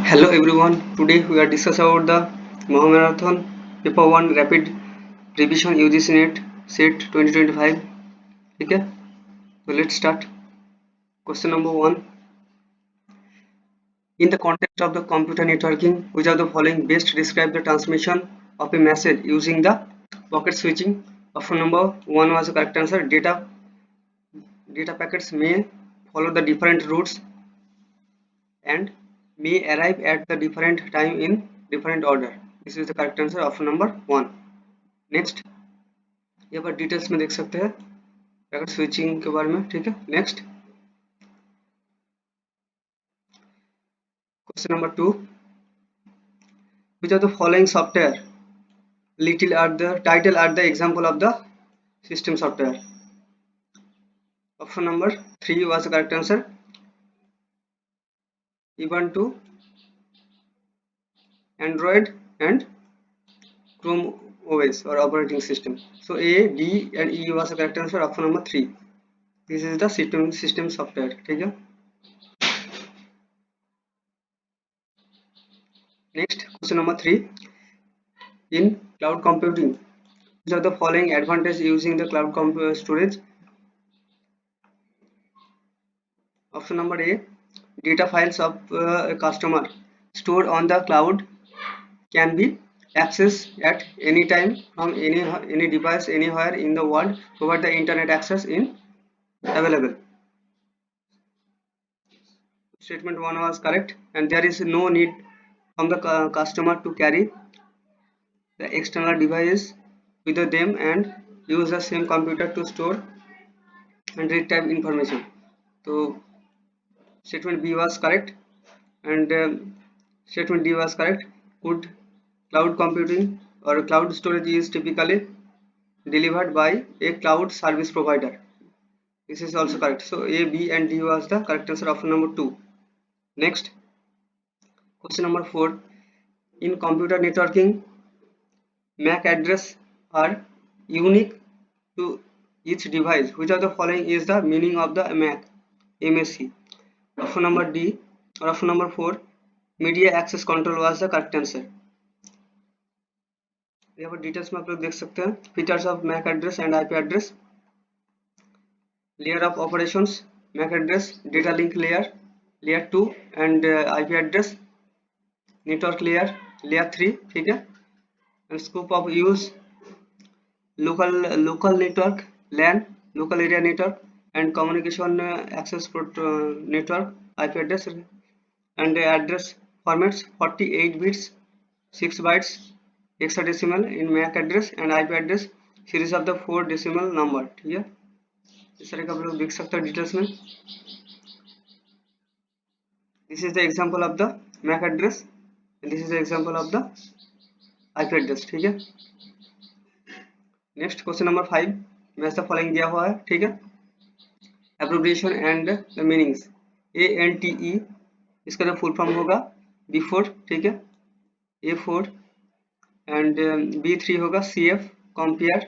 Hello everyone, today we are discussing about the Maha Marathon Paper 1 Rapid Revision UGC NET Set 2025. Okay, so let's start. Question number 1. In the context of the computer networking, which of the following best describe the transmission of a message using the packet switching? Option number 1 was the correct answer. Data packets may follow the different routes and may arrive at the different time in different order. This is the correct answer, option number 1. Next यहाँ पर details में देख सकते हैं packet switching के बारे में. ठीक है, next question number 2. Which of the following software little are the title are the example of the system software? Option number 3 was the correct answer. Even to Android and Chrome OS or operating system. So A, D and E was the correct answer. Option number 3. This is the system software. ठीक है. Next question number 3. In cloud computing, which of the following advantage using the cloud storage? Option number A. Data files of a customer stored on the cloud can be accessed at any time from any device anywhere in the world provided the internet access in available. Statement 1 was correct, and there is no need from the customer to carry the external device with them and use the same computer to store and read type information. So statement B was correct, and statement D was correct. Could cloud computing or cloud storage is typically delivered by a cloud service provider. This is also correct. So A, B and D was the correct answer, option number 2. Next question number 4. In computer networking, MAC address are unique to each device. Which of the following is the meaning of the MAC? Option number D or option number 4. Media access control was the correct answer. यहाँ पर details में आप लोग देख सकते हैं. Features of MAC address and IP address. Layer of operations MAC address data link layer 2 and IP address network layer 3. ठीक है. And scope of use local network LAN local area network and communication access network IP address and address formats 48 bits 6 bytes hexadecimal in MAC address and IP address series of the 4 decimal number. ठीक है, इस तरह का आप लोग देख सकते हैं डिटेल्स में. This is the example of the MAC address and this is the example of the IP address. ठीक है. Next question number 5. Match the following दिया हुआ है. ठीक है. Abbreviation and the meanings. ANTE इसका जो फुल फॉर्म होगा B4. ठीक है. A4 एंड B3 होगा CF compare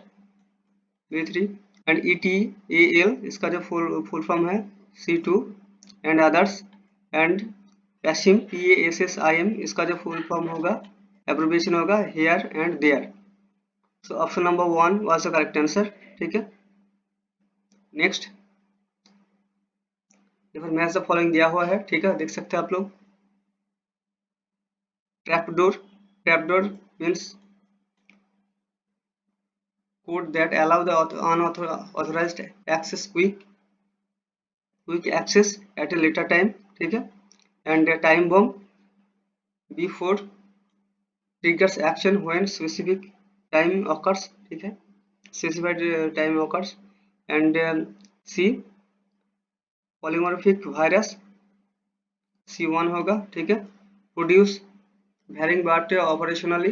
B3 and ETAL इसका जो फुल फॉर्म है C2 and others and passim PASSIM इसका जो फुल फॉर्म होगा एब्रिविएशन होगा here and there. So option number 1 was the correct answer. ठीक है. नेक्स्ट यहाँ पर मैच द फॉलोइंग दिया हुआ है. ठीक है, देख सकते हैं आप लोग. Trapdoor means code that allow the unauthorized access quick access at a later time. ठीक है. and time bomb B4 triggers action when specific time occurs. ठीक है, specified time occurs. and C polymorphic virus C1 होगा. ठीक है. produce varying but operationally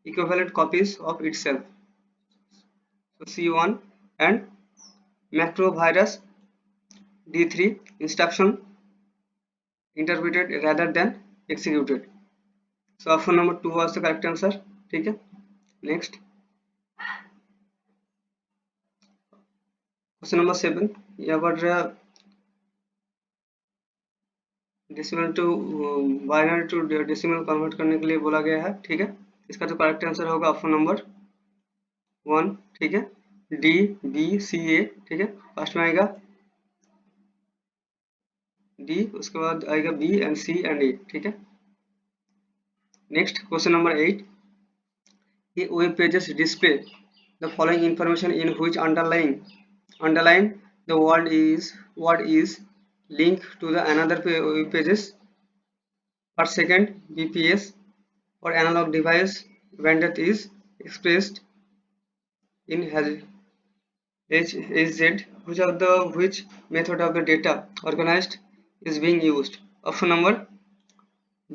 equivalent copies of itself. So C1 and macrovirus D3 instruction interpreted rather than executed. So option number 2 was the correct answer. ठीक है. Next question number 7. यहाँ पर decimal to binary to decimal convert करने के लिए बोला गया है, ठीक है। इसका जो करेक्ट आंसर होगा ऑप्शन नंबर 1, ठीक है, डी बी सी ए, ठीक है। फर्स्ट में आएगा डी, उसके बाद आएगा बी एंड सी एंड ए, ठीक है। Next question number 8, a web pages display the following information in which underline the word is linked to the another web pages per second bps or analog device when that is expressed in hz, which method of the data organized is being used. Option number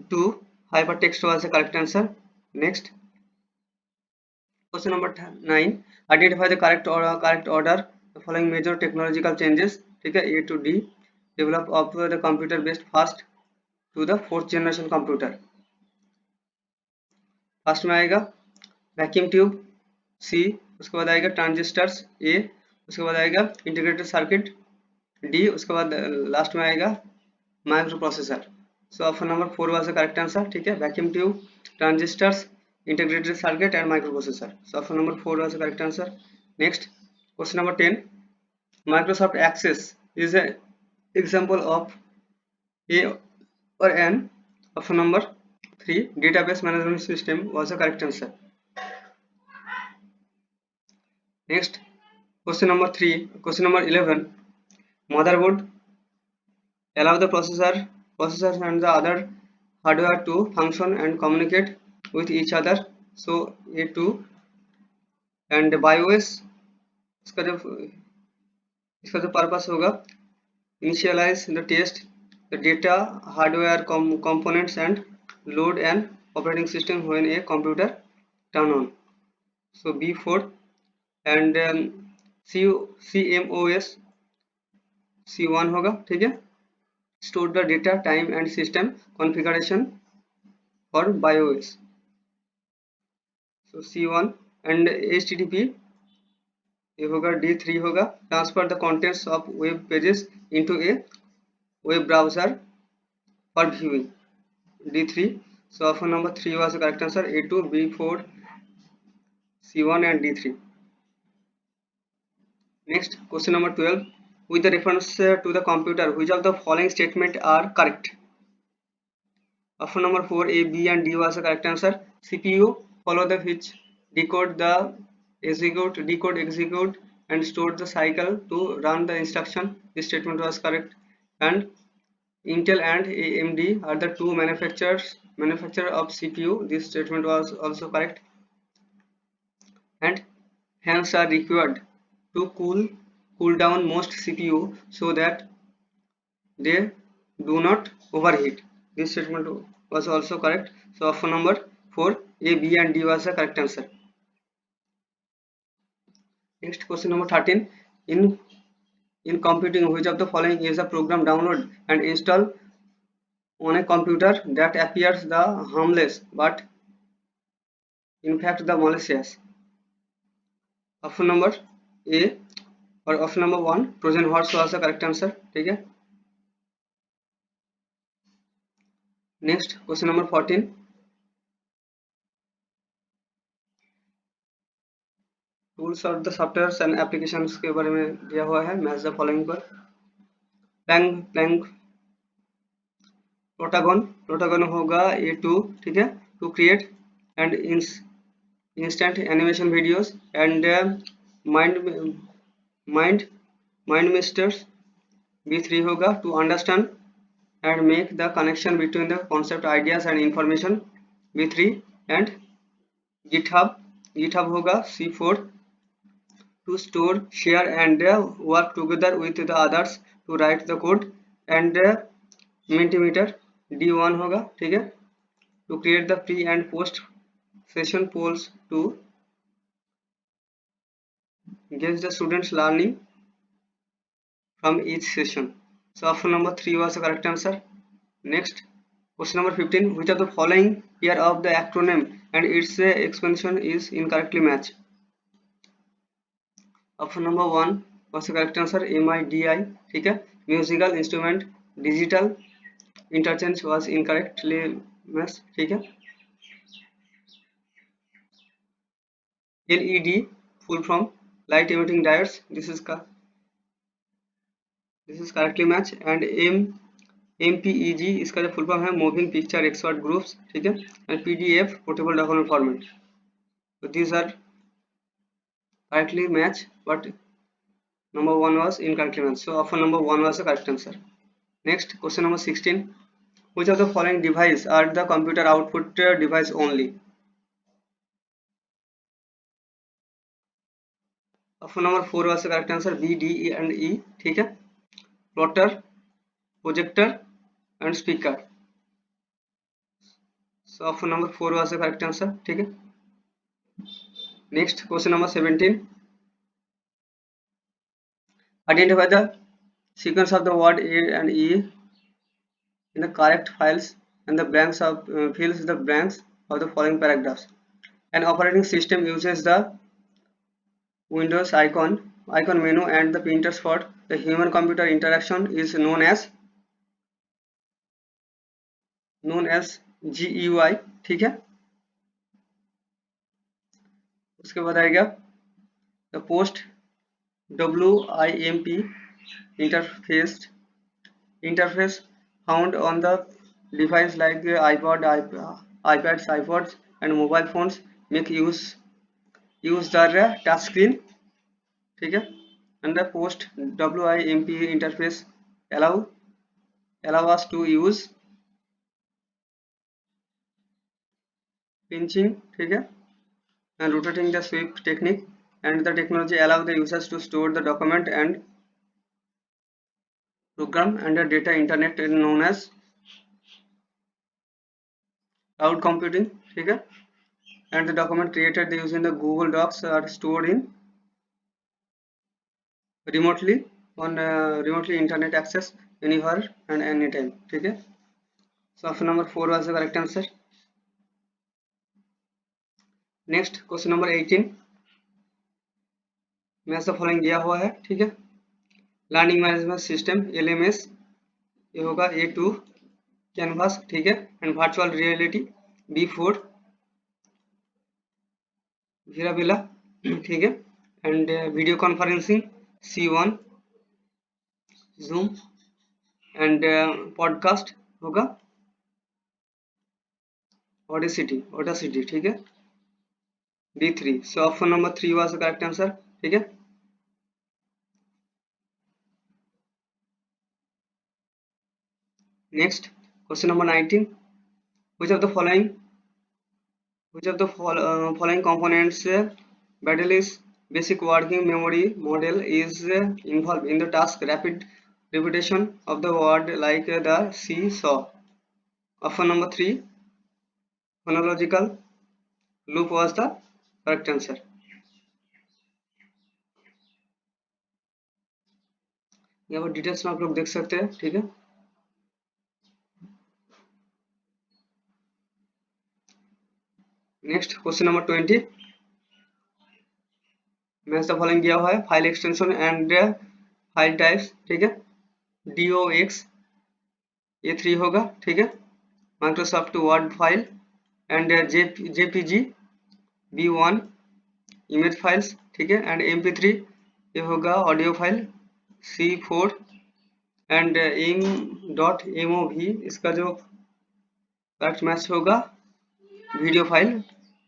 2, hypertext was the correct answer. Next, question number 9, identify the correct order the following major technological changes, ठीक है, A to D, develop of the computer based first to the fourth generation computer. First में आएगा vacuum tube, सी, उसके बाद आएगा transistors, ए, उसके बाद आएगा इंटीग्रेटेड सर्किट, डी, उसके बाद लास्ट में आएगा micro processor. So option number 4 was the correct answer, ठीक है, vacuum tube, transistors, integrated circuit and microprocessor. So option number 4 was the correct answer. Next, question number 10, Microsoft Access is an example of a or an. Option number 3, database management system was the correct answer. Next, question number 11, motherboard allow the processors and the other hardware to function and communicate with each other. So A2 and BIOS, इसका जो purpose होगा initialize the test the data hardware components and load an operating system when a computer turn on. So B4 and CMOS C1 होगा, ठीक है, store the data time and system configuration for BIOS. So C1 and HTTP ये होगा D3 होगा, transfer the contents of web pages into a web browser for viewing, D3. So option number 3 was the correct answer, A2, B4, C1 and D3. Next, question number 12, with the reference to the computer, which of the following statement are correct? Option number 4, A, B and D was the correct answer. CPU follow the which decode the decode, execute and store the cycle to run the instruction. This statement was correct. And Intel and AMD are the two manufacturer of CPU. This statement was also correct. And fans are required to cool down most CPU so that they do not overheat. This statement was also correct. So option number 4, A, B and D was the correct answer. Next, question number 13, in computing, which of the following is a program download and install on a computer that appears the harmless but in fact the malicious? Option number A or option number 1, Trojan horse was the correct answer, ठीक है. Next, question number 14, tools और the software and applications के बारे में दिया हुआ है, match the following पर. प्लैंक प्रोटागन होगा A2, ठीक है, to create and instant animation videos and MindMeister. B3 होगा to understand and make the connection between the concept ideas and information, B3. And GitHub होगा C4 to store, share and work together with the others to write the code. and Mentimeter D1 होगा, ठीक है, to create the pre and post session polls to gauge the students learning from each session. So option number 3 was the correct answer. Next, question number 15, which of the following pair of the acronym and its expansion is incorrectly matched? Option number 1 was the correct answer, MIDI, ठीक है, musical instrument digital interchange was incorrectly match, ठीक है। LED full from light emitting diodes, this is correctly match। And MPEG इसका जो full form है moving picture expert groups, ठीक है। And PDF portable document format, so these are correctly match, but number 1 was incorrectly match, so option number 1 was the correct answer। Next, question number 16, which of the following device are the computer output device only? Option number 4 was the correct answer, B, D, E and E, ठीक है। plotter, projector and speaker, so option number 4 was the correct answer, ठीक है। Next, question number 17, identify the sequence of the word A and E in the correct files and the blanks of fills the blanks of the following paragraphs. An operating system uses the Windows icon menu and the printer spot. The human computer interaction is known as GUI, ठीक है। उसके बाद आएगा the post WIMP interface found on the device like iPads, iPods and mobile phones make use the touch screen, ठीक है। and the post WIMP interface allow us to use pinching, ठीक है, and rotating the sweep technique, and the technology allow the users to store the document and program and the data internet known as cloud computing, ठीक है। and the document created using the Google Docs are stored in remotely on remotely internet access anywhere and anytime, ठीक है। so option number 4 was the correct answer। next, question number 18, match the following दिया हुआ है, ठीक है। Learning management system LMS, ये होगा A2 canvas, ठीक है। एंड वर्चुअल रियलिटी B4 वीराबिला, ठीक है। And video conferencing C1 zoom, and podcast होगा ऑडेसिटी, ठीक है, B3। So option number 3 was the correct answer, ठीक है। Next, question number 19, which of the following components Badel's basic working memory model is involved in the task rapid repetition of the word like the see-saw? Option number 3 phonological loop was the correct answer। यहाँ पर details में आप लोग देख सकते हैं, ठीक है। Next, question number 20, match the following दिया हुआ है, file extension and file types, ठीक है। DOX A3 होगा, ठीक है। Microsoft word file and JPG B1 image files, ठीक है। एंड MP3 ये होगा audio file C4 and M.MOV इसका जो करेक्ट मैच होगा video file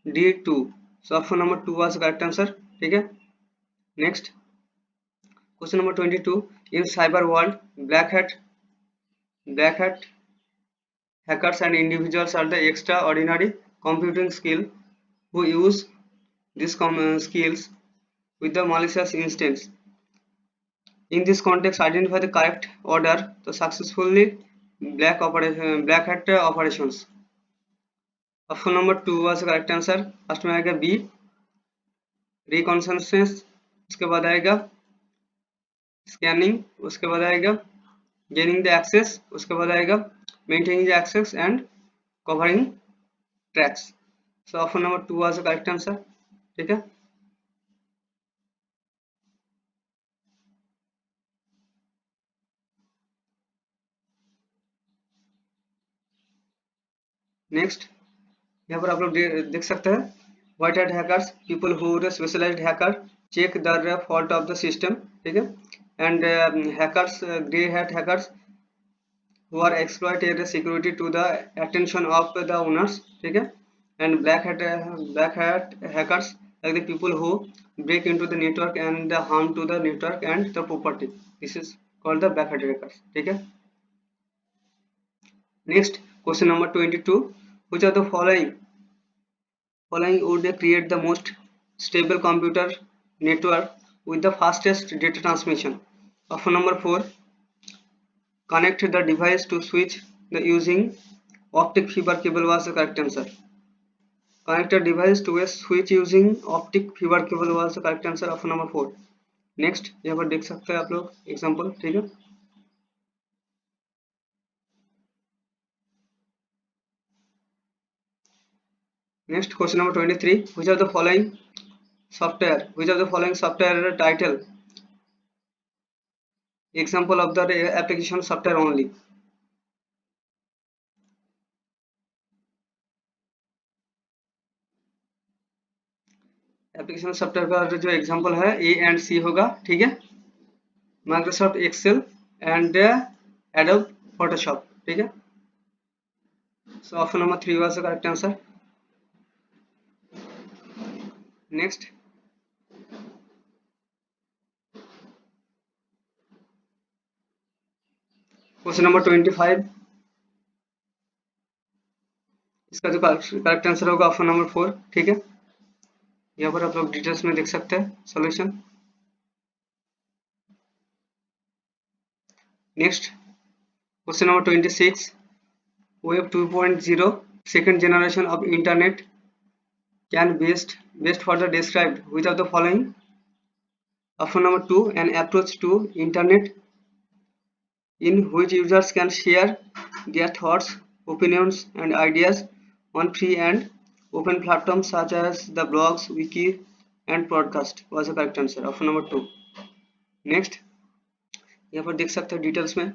D2। So option number 2 was correct answer, ठीक है। Next, question number 22, in cyber world black hat hackers and individuals are the extraordinary computing skill who use these skills with the malicious instance। In this context, identify the correct order to successfully black hat operations। Option number 2 was the correct answer। First में आएगा B रिकॉन्सेंसस, उसके बाद आएगा scanning, उसके बाद आएगा gaining the access, उसके बाद आएगा maintaining the access and covering tracks. So option number 2 was the correct answer, ठीक है। नेक्स्ट यहाँ पर आप लोग देख सकते हैं white hat hackers, people who specialised hacker check the fault of the system, ठीक है, and hackers, grey hat hackers who are exploit the security to the attention of the owners, ठीक है, and black hat hackers like the people who break into the network and harm to the network and the property. This is called the black hat hackers, ठीक है. Next question number 22, which of the following would create the most stable computer network with the fastest data transmission? Option number 4, connect the device to switch the using optic fiber cable was the correct answer. Connect a device to a switch using optic fiber cable was the correct answer. Option number 4. Next यहाँ पर देख सकते हैं आप लोग example, ठीक है. Next question number 23, which of the following software title example of the application software only? Application software का जो एग्जांपल है ए एंड सी होगा, ठीक है. Microsoft Excel and Adobe Photoshop, ठीक है. So option number 3 was the correct answer. Next question number 25, इसका जो करेक्ट आंसर होगा ऑप्शन नंबर 4, ठीक है. यहाँ पर आप लोग डिटेल्स में देख सकते हैं solution. Next question number 26, web 2.0 second generation of internet can best for the described which of the following? Option number 2, an approach to internet in which users can share their thoughts, opinions and ideas on free and open platforms such as the blogs, wiki and podcast was the correct answer. Option number 2. Next यहाँ पर देख सकते हैं details में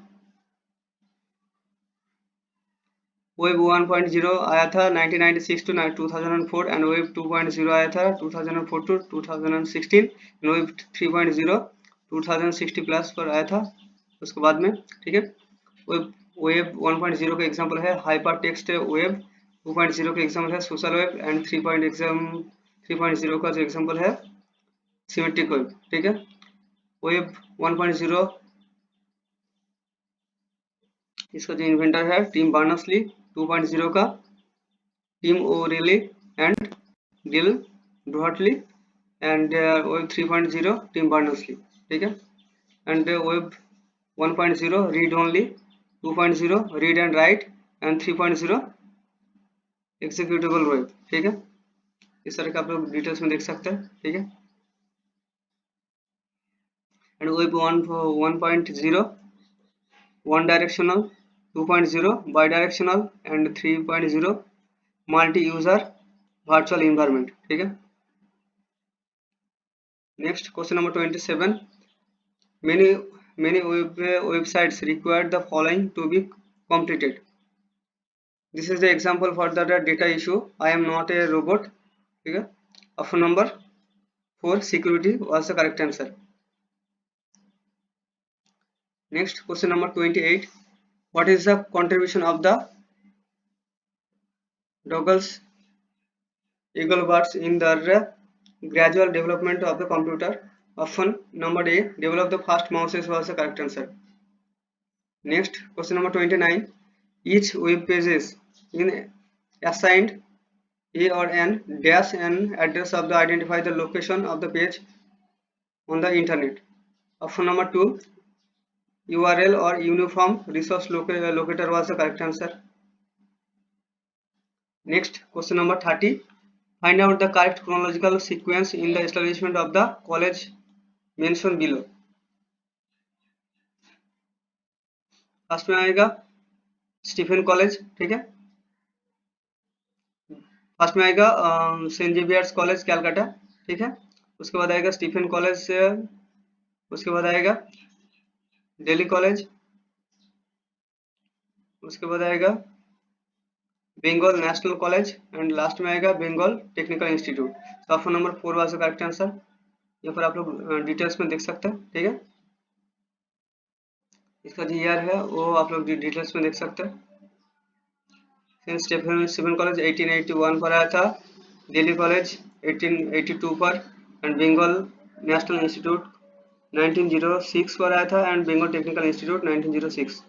web 1.0 आया था 1996 to 2004 and web 2.0 आया था 2004 टू 2016 एंड वेब 3.0 2060 प्लस पर आया था उसके बाद में, ठीक है. वेब 1.0 का एग्जांपल है हाइपर टेक्स्ट वेब, 2.0 का एग्जांपल है सोशल वेब एंड 3.0 का जो एग्जांपल है सिमेट्रिक वेब, ठीक है. वेब 1.0 इसका जो इन्वेंटर है टिम बर्नर्स-ली, 2.0 का Tim O'Reilly and Dale Dougherty and web 3.0 Tim Berners-Lee, ठीक है. And web 1.0 read only, 2.0 read and write and 3.0 executable web, ठीक है. इस तरह का आप लोग डिटेल्स में देख सकते हैं, ठीक है. And web 1.0 one directional, 2.0 bidirectional and 3.0 multi user virtual environment, ठीक है. Next question number 27, many websites require the following to be completed. This is the example for the data issue. I am not a robot, ठीक है. Option number 4 security was the correct answer. Next question number 28, what is the contribution of the Douglas Eaglebuts in the gradual development of the computer? Option number A, develop the fast mouses was the correct answer. Next question number 29, each web pages in assigned a or n dash n address of the identify the location of the page on the internet. Option number 2, URL or uniform resource locator was the correct answer. Next question number 30, find out the correct chronological sequence in the establishment of the college mentioned below. First में आएगा Stephen college, ठीक है. First में आएगा Saint Xavier's college Calcutta, ठीक है. उसके बाद आएगा स्टीफन कॉलेज, उसके बाद आएगा दिल्ली कॉलेज, उसके बाद आएगा Bengal National College, and last में आएगा Bengal Technical Institute. तो option number 4 was the correct answer. यहाँ पर आप लोग डिटेल्स में देख सकते हैं. ठीक है, इसका जो ईयर है वो आप लोग डिटेल्स में देख सकते हैं. सेंट स्टीफन कॉलेज 1881 पर आया था, दिल्ली कॉलेज 1882 पर, एंड बंगाल नेशनल इंस्टीट्यूट 1906 पर आया था, एंड बंगाल टेक्निकल इंस्टीट्यूट 1906.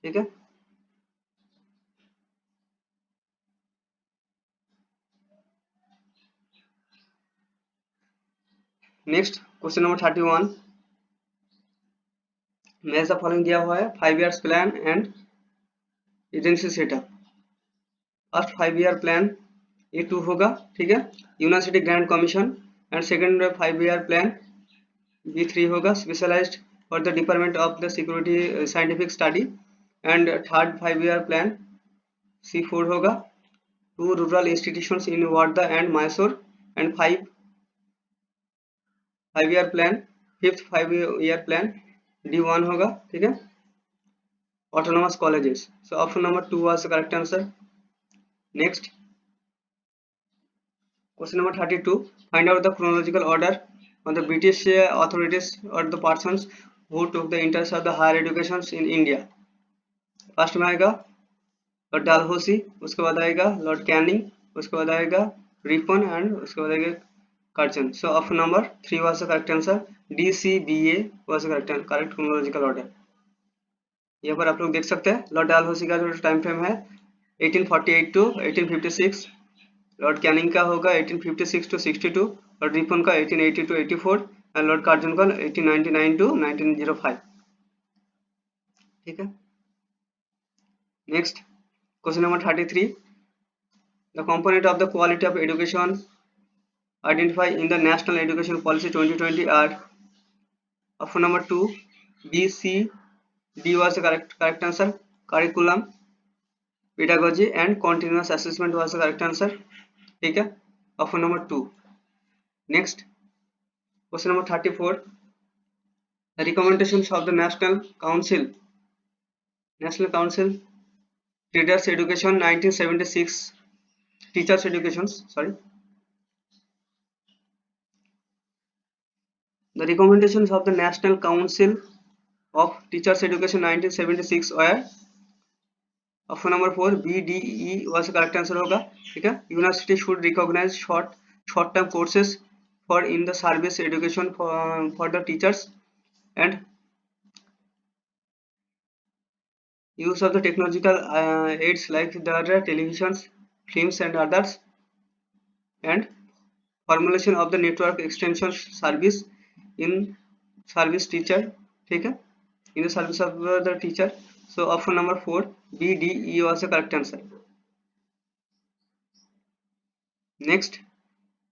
ठीक है, next question number 31. Match the following दिया हुआ है 5 years plan and agency setup. First 5 year plan ये 2 होगा. ठीक है, university grant commission, and second 5 year plan B3 होगा, specialised for the department of the security scientific study, and third 5 year plan C4 होगा, 2 rural institutions in Wardha and Mysore, and 5 year plan, fifth 5 year plan D1 होगा. ठीक है, autonomous colleges. So option number 2 was the correct answer. Next, question number 32. Find out the chronological order of the British authorities or the persons who took the interest of the higher education in India. First में आएगा Lord डालहौसी, उसके बाद आएगा Lord Canning, उसके बाद आएगा Ripon, and उसके बाद आएगा Curzon. So option number 3 was the correct answer. DCBA was the correct chronological order. यहाँ पर आप लोग देख सकते हैं लॉर्ड डालहौसी का जो टाइम फ्रेम है 1848 टू 1856, लॉर्ड कैनिंग का होगा 1856 टू 62, लॉर्ड रिपन का 1880 टू 84, एंड लॉर्ड कार्जन का 1899 टू 1905. ठीक है, next question number 33. The component of the quality of education identify in the national education policy 2020 are. Option number 2 B, C, D was the correct answer. Curriculum, pedagogy, and continuous assessment was the correct answer. ठीक है, option number 2. Next question number 34. The recommendations of the National Council Teachers Education 1976 Teachers Education, sorry. The recommendations of the National Council of Teachers Education 1976 were option number 4 B, D, E was the correct answer होगा. ठीक है, university should recognise short term courses for in the service education for the teachers, and use of the technological aids like the televisions, films, and others, and formulation of the network extension service in service teacher. ठीक है, in the service of the teacher. So option number 4 B, D, E was the correct answer. Next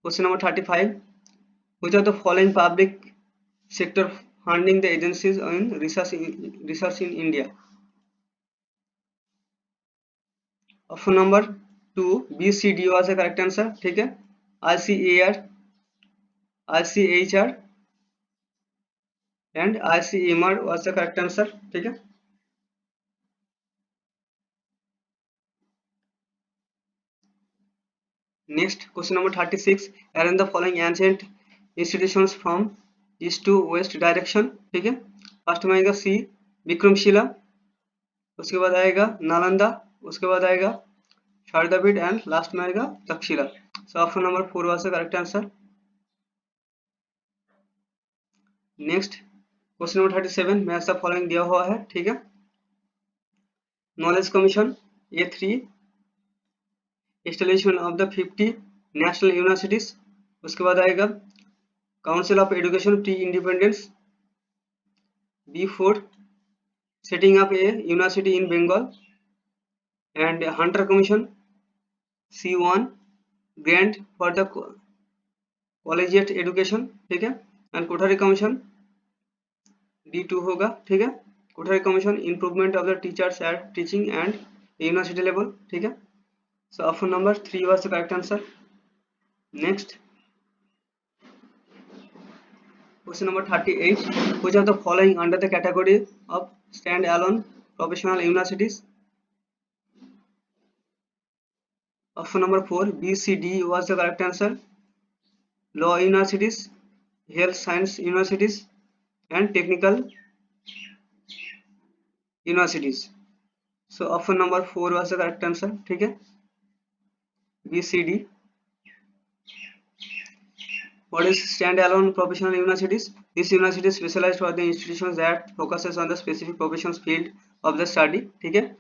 question number 35. Which of the following public sector funding the agencies in research in India? Option number 2 B, C, D was the correct answer. ठीक है, ICAR, ICHR, and ICMR was the correct answer. ठीक है, next question number 36. Arrange the following ancient institutions from east to west direction. ठीक है, first में आएगा C, Vikramshila, उसके बाद आएगा नालंदा, उसके बाद आएगा शारदापीठ, एंड लास्ट में आएगा Taxila. So option number 4 was the correct answer. Next question number 37. Match the following दिया हुआ है. ठीक है, knowledge commission A3, establishment of the 50 national universities, उसके बाद आएगा council of education pre independence B4, setting up a university in Bengal, and Hunter commission C1, grant for the collegiate education. ठीक है, एंड कोठारी कमीशन D2 होगा. ठीक है, Kothari commission improvement of the teachers at teaching and university level. ठीक है, so option number 3 was the correct answer. Next question number 38. Which of the following under the category of stand alone professional universities? Option number 4, B, C, D was the correct answer. Law universities, health science universities, and technical universities. So option number 4 was the correct answer. ठीक है, B, C, D. What is standalone professional universities? These universities specialized for the institutions that focuses on the specific professions field of the study. ठीक है,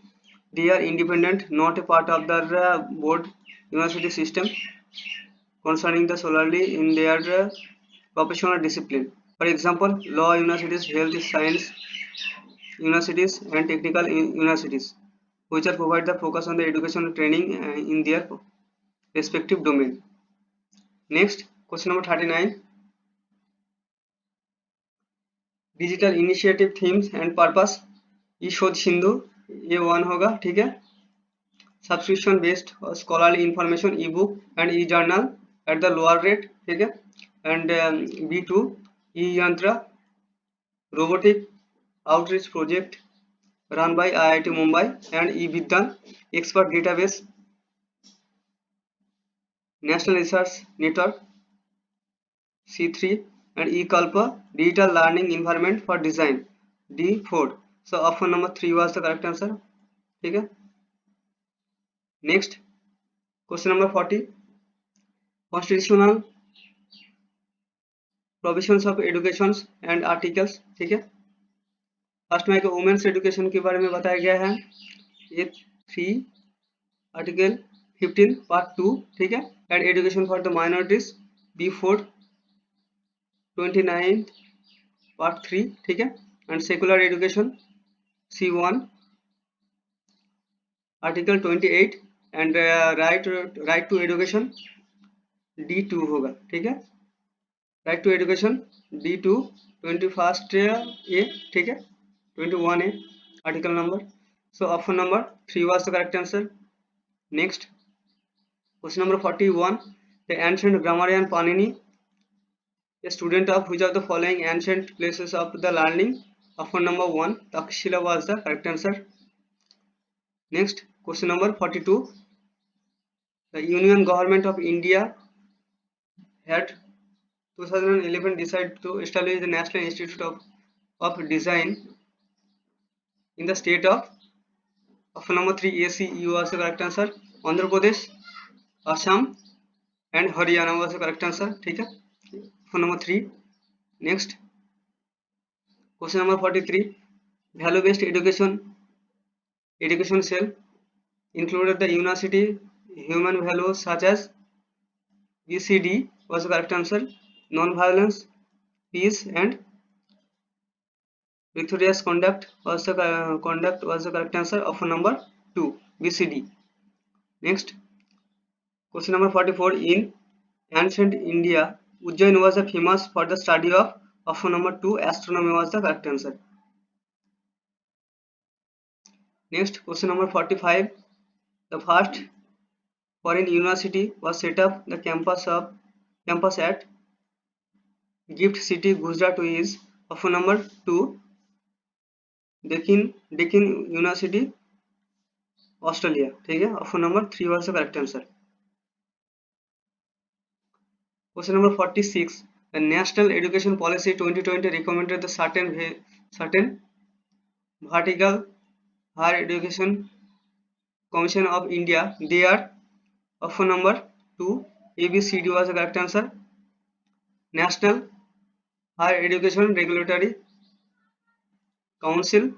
they are independent, not a part of the board university system, concerning the solely in their professional discipline. For example, law universities, health science universities, and technical universities, which are provide the focus on the education and training in their respective domain. Next, question number 39. Digital initiative themes and purpose, e Shodh Sindhu, ये 1 होगा. ठीक है, subscription based scholarly information, e book and e journal at the lower rate. ठीक है, and B2, e Yantra robotic outreach project run by IIT Mumbai, and e-Vidyan expert database national research network, C3, and e-Kalpa digital learning environment for design, D4. So option number 3 was the correct answer. ठीक है, next question number 40. constitutional provisions of educations and articles. ठीक है, first में women's education के बारे में बताया गया है, ये 3 आर्टिकल 15 पार्ट 2. ठीक है, and education for the minorities B4 29 part 3. ठीक है, and secular education C1 article 28, and right to education D2 होगा. ठीक है, राइट टू एजुकेशन D2 21 ए. ठीक है, 21 A article number. So option number 3 was the correct answer. Next, question number 41. The ancient grammarian Panini, a student of which of the following ancient places of the learning? Option number 1, Takshila was the correct answer. Next, question number 42. The Union Government of India had 2011 decided to establish the National Institute of Design in the state of. Option number 3, ACE was the correct answer. Andhra Pradesh, Assam, and Haryana was the correct answer. ठीक है, option number 3. Next, question number 43. Value based education cell included the university human values such as BCD was the correct answer. Non-violence, peace, and victorious conduct was the correct answer. Option number 2, BCD. Next, question number 44. In ancient India, Ujjain was famous for the study of. Option number 2, astronomy was the correct answer. Next, question number 45. The first foreign university was set up the campus at Gift City, Gujarat is. Option number 2, Deccan University, Australia. ठीक है, option number 3 was the correct answer. Question number 46. The National Education Policy 2020 recommended the certain vertical higher education commission of India. They are. Option number 2, ABCD was the correct answer. National Higher Education Regulatory Council,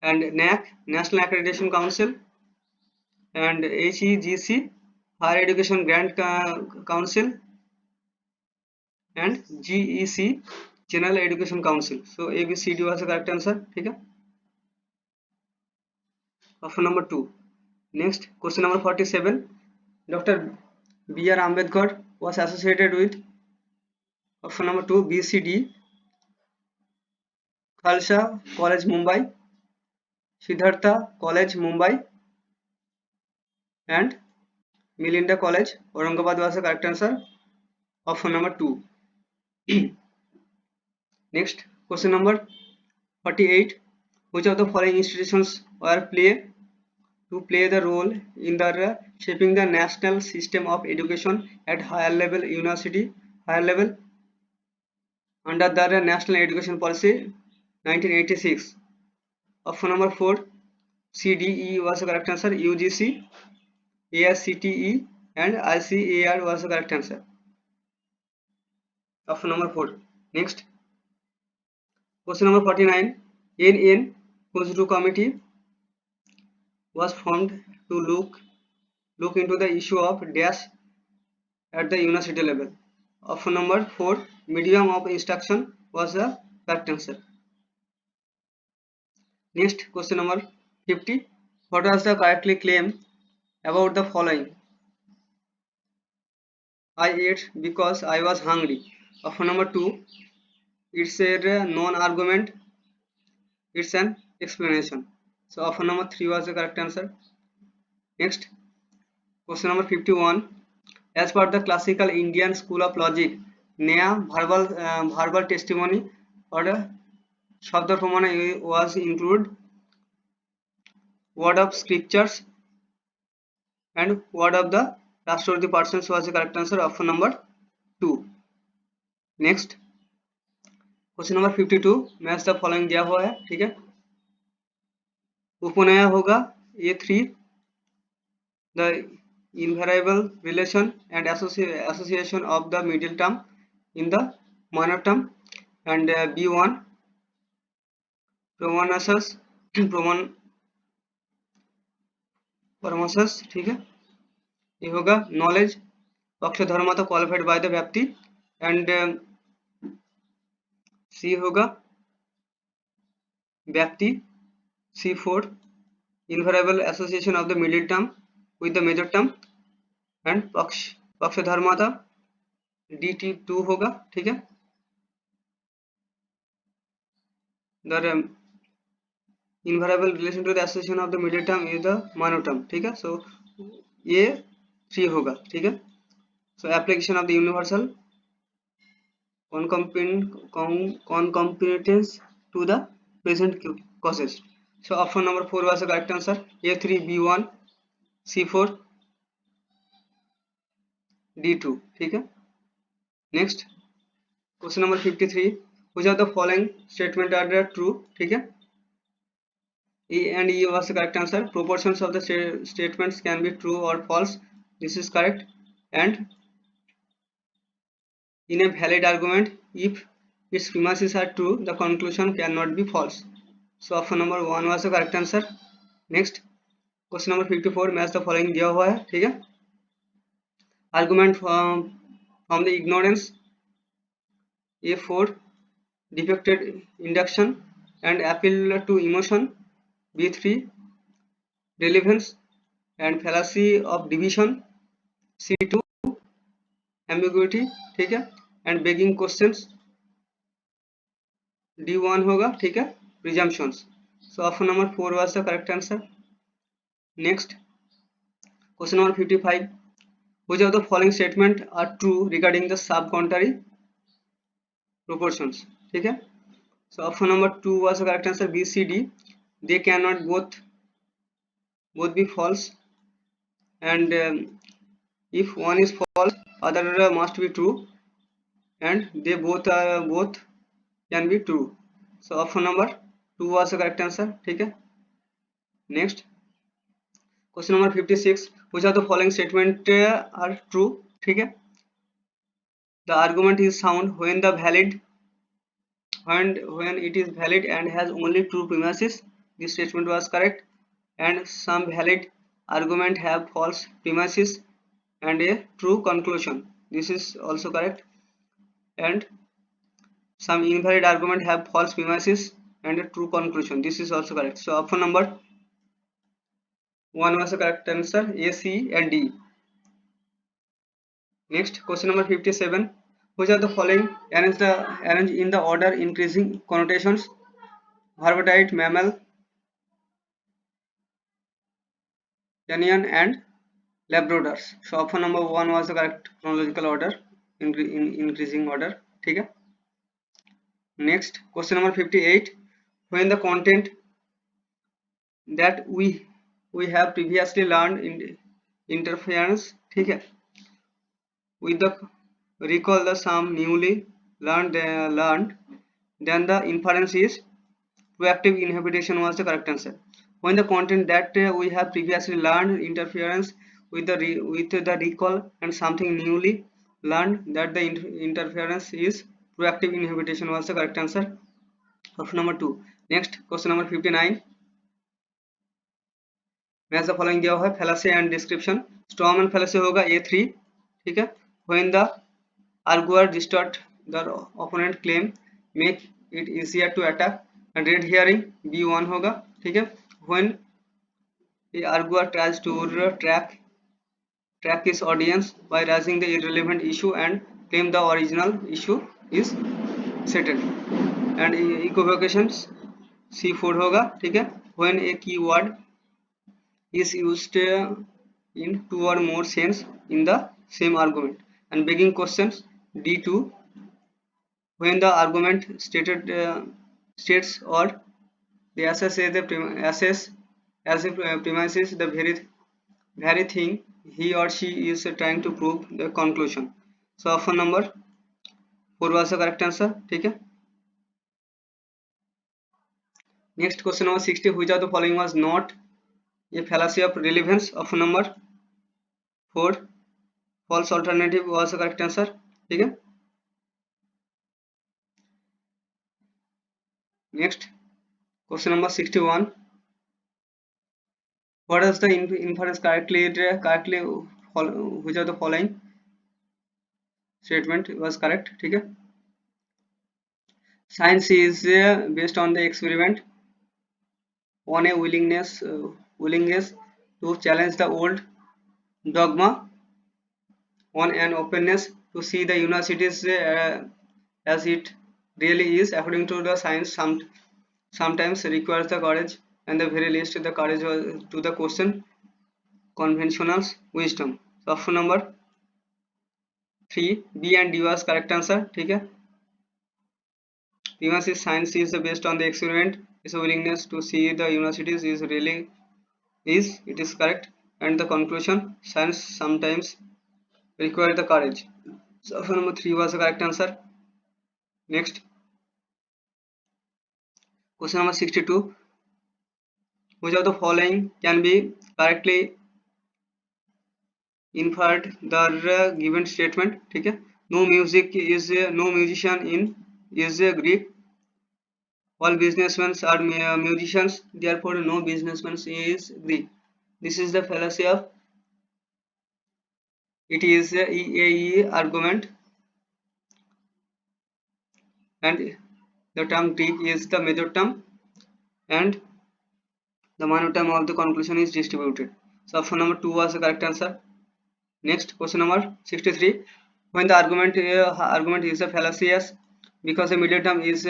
and NAC, National Accreditation Council, and HEGC, Higher Education Grant Council, and GEC, General Education Council. So ABCD was the correct answer. ठीक है, option number 2. Next, question number 47. Dr. B.R. Ambedkar was associated with. Option number 2, BCD, Khalsa College Mumbai, Siddhartha College Mumbai, and Melinda College Aurangabad was the correct answer. Option number 2. Next, question number 48. Which of the following institutions were play to play the role in the shaping the national system of education at higher level under the national education policy 1986. Option number 4, CDE was the correct answer. UGC, ASCTE and ICAR was the correct answer. Option number 4. Next, question number 49. NN Kuzru committee was formed to look into the issue of dash at the university level. Option number 4, medium of instruction was the correct answer. Next, question number 50. What was the correctly claim about the following? I ate because I was hungry. Option number 2. It's a non-argument. It's an explanation. So option number 3 was the correct answer. Next, question number 51. As per the classical Indian school of logic, Naya verbal testimony or Shabda Pramana was included word of scriptures and word of the trustworthy persons was the correct answer. Option number 2. Next, question number 52 match the following दिया हुआ है, ठीक है। उपनय होगा A3 the invariable relation and association of the middle term in the minor term and B1 promotions, ठीक है। ये होगा नॉलेज पक्षधर्मता क्वालिफाइड बाय द व्यक्ति एंड सी होगा व्यक्ति C4 invariable association of the middle term with the major term and पक्षधर्मता DT2 होगा, ठीक है। The invariable relation to the association of the middle term is the minor term, ठीक है। सो ये 3 होगा, ठीक है। सो application of the universal concomitance to the present causes. So option number 4 was the correct answer. A3 B1 C4 D2, ठीक है। Next, question number 53. which of the following statement are true, ठीक है। A and E was the correct answer. Proportions of the statements can be true or false. This is correct. And in a valid argument, if its premises are true, the conclusion cannot be false. So option number 1 was the correct answer. Next, question number 54 match the following दिया हुआ है, ठीक है। Argument from the ignorance A4 defected induction and appeal to emotion B3 relevance and fallacy of division C2 ambiguity, ठीक है। and begging questions D1 होगा, ठीक है। presumptions. So option number 4 was the correct answer. Next, question number 55. which of the following statement are true regarding the subcontrary proportions, ठीक है। So option number 2 was the correct answer. B, C, D. They cannot both be false, and if one is false, other must be true, and they both can be true. So option number 2 was the correct answer, ठीक है। Next, question number 56. which of the following statement are true, ठीक है। The argument is sound when it is valid and has only true premises. This statement was correct. And some valid argument have false premises and a true conclusion. This is also correct. And some invalid argument have false premises and a true conclusion. This is also correct. So option number 1 was the correct answer. A, C and D. Next, question number 57. which of the following arrange in the order increasing connotations? Hermaphrodite, mammal, Canyon and Labradors. So option number 1 was the correct chronological order in increasing order, ठीक है। Next, question number 58. when the content that we we have previously learned in interference, ठीक है, with the recall the some newly learned, then the inference is proactive inhibition was the correct answer. When the content that we have previously learned interference with the recall and something newly learned, that the interference is proactive inhibition was the correct answer. Option number 2. Next question number 59. Match the following दिया हुआ है fallacy and description. Strawman fallacy होगा A3, ठीक है. When the arguer distort the opponent claim make it easier to attack, and red herring B1 होगा, ठीक है. When the arguer tries to track his audience by raising the irrelevant issue and claim the original issue is settled, and equivocations C4 होगा, ठीक है. When a keyword is used in two or more sense in the same argument, and begging questions D2. When the argument states or the assess as if premises the very thing he or she is trying to prove the conclusion. So option number 4 was the correct answer, ठीक है. Next question number 60. Which of the following was not a fallacy of relevance? Option number 4 false alternative was the correct answer, ठीक है. Next question number 61. What is the inference correctly which of the following statement was correct, ठीक है. Science is based on the experiment, on a willingness to challenge the old dogma, on an openness to see the universities as it really is. According to the science, sometimes requires the courage, and the very least the courage to the question conventional wisdom. So option number 3 B and D was correct answer, ठीक है. Premises science is based on the experiment, is a willingness to see the universities is really is, it is correct, and the conclusion science sometimes require the courage. So option number 3 was the correct answer. Next question number 62. Which of the following can be correctly inferred the given statement, ठीक है. No musician in is Greek. All businessmen are musicians, therefore no businessman is Greek. This is the fallacy of it is a EAE argument, and the term Greek is the major term, and the minor term of the conclusion is distributed. So option number 2 was the correct answer. Next question number 63. When the argument is a fallacious because the middle term is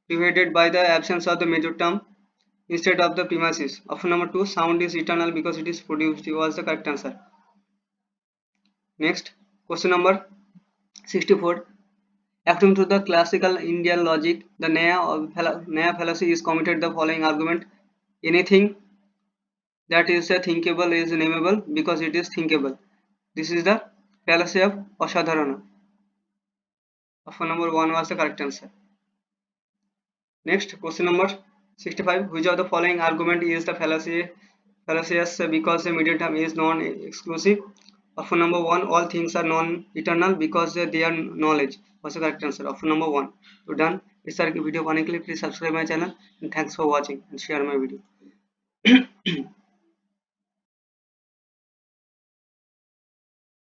prevented by the absence of the major term instead of the premises. Option number 2 sound is eternal because it is produced was the correct answer. Next question number 64. According to the classical Indian logic, the Naya fallacy is committed the following argument: anything that is thinkable is nameable because it is thinkable. This is the fallacy of Asadharana. Option number 1 was the correct answer. Next question number 65. Which of the following argument is the fallacious because the middle term is non-exclusive? Option number 1. All things are non-eternal because they are knowledge was the correct answer. Option number 1. So done. इस तरह की video पाने के लिए please subscribe my channel, and thanks for watching and share my video.